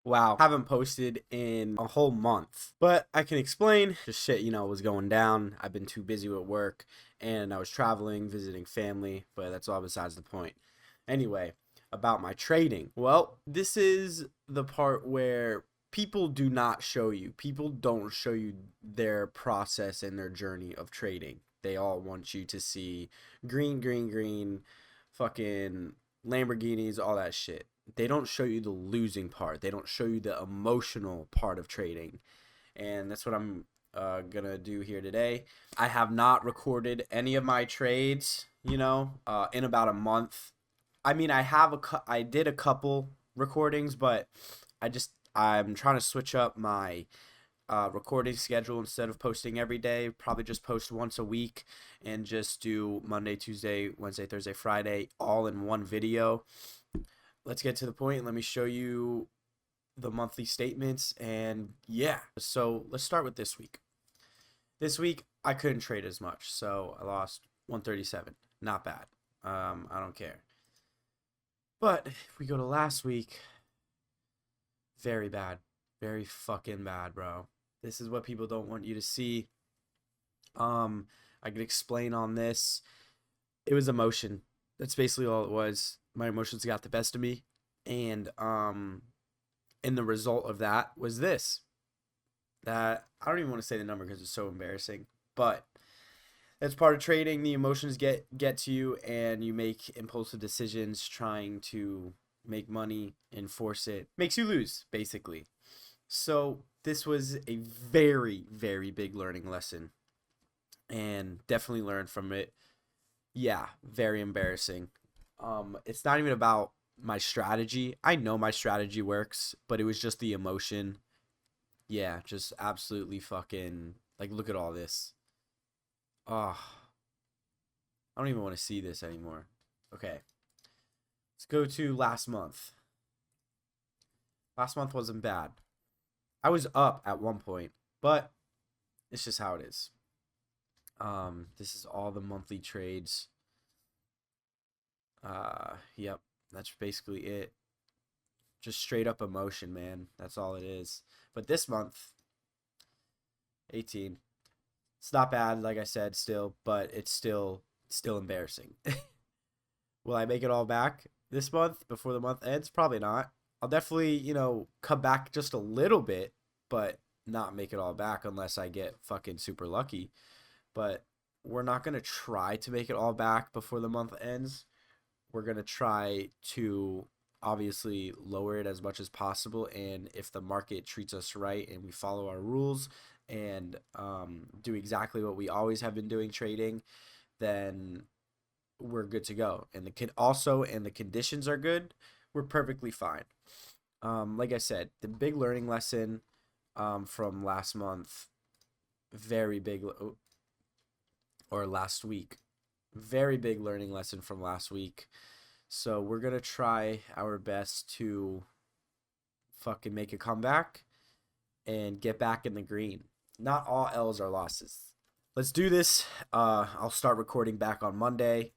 Wow, haven't posted in a whole month. But I can explain. Just shit, was going down. I've been too busy with work and I was traveling, visiting family, but that's all besides the point. Anyway, about my trading. Well, this is the part where people do not show you. People don't show you their process and their journey of trading. They all want you to see green, green, green, fucking Lamborghinis, all that shit. They don't show you the losing part. They don't show you the emotional part of trading. And that's what I'm gonna do here today. I have not recorded any of my trades, in about a month. I mean, I did a couple recordings, but I'm trying to switch up my recording schedule. Instead of posting every day, probably just post once a week and just do Monday, Tuesday, Wednesday, Thursday, Friday all in one video. Let's get to the point and let me show you the monthly statements. And yeah, so let's start with this week. This week I couldn't trade as much, so I lost 137. Not bad. I don't care. But if we go to last week, very bad. Very fucking bad, bro. This is what people don't want you to see. I could explain on this. It was emotion. That's basically all it was. My emotions got the best of me, and the result of that was this. That I don't even want to say the number because it's so embarrassing, but that's part of trading. The emotions get to you, and you make impulsive decisions trying to make money and force it. Makes you lose, basically. So this was a very, very big learning lesson, and definitely learned from it. Yeah, very embarrassing. It's not even about my strategy. I know my strategy works, but it was just the emotion. Yeah, just absolutely fucking like look at all this. Oh, I don't even want to see this anymore. Okay. Let's go to last month. Last month wasn't bad. I was up at one point, but it's just how it is. This is all the monthly trades. Yep, that's basically it. Just straight up emotion, man. That's all it is. But this month, 18. It's not bad, like I said, still, but it's still embarrassing. Will I make it all back this month before the month ends? Probably not. I'll definitely, come back just a little bit, but not make it all back unless I get fucking super lucky. But we're not going to try to make it all back before the month ends. We're going to try to obviously lower it as much as possible. And if the market treats us right and we follow our rules and do exactly what we always have been doing trading, then we're good to go. And the conditions are good, we're perfectly fine. Like I said, the big learning lesson from last month, very big, or last week, very big learning lesson from last week. So we're gonna try our best to fucking make a comeback and get back in the green. Not all L's are losses. Let's do this. I'll start recording back on Monday.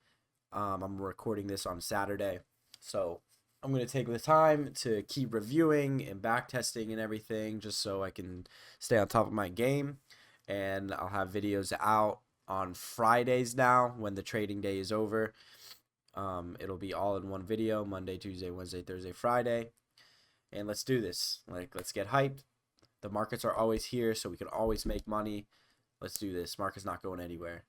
I'm recording this on Saturday. So I'm going to take the time to keep reviewing and back testing and everything just so I can stay on top of my game. And I'll have videos out on Fridays now when the trading day is over. It'll be all in one video, Monday, Tuesday, Wednesday, Thursday, Friday. And let's do this. Let's get hyped. The markets are always here, so we can always make money. Let's do this. Market's not going anywhere.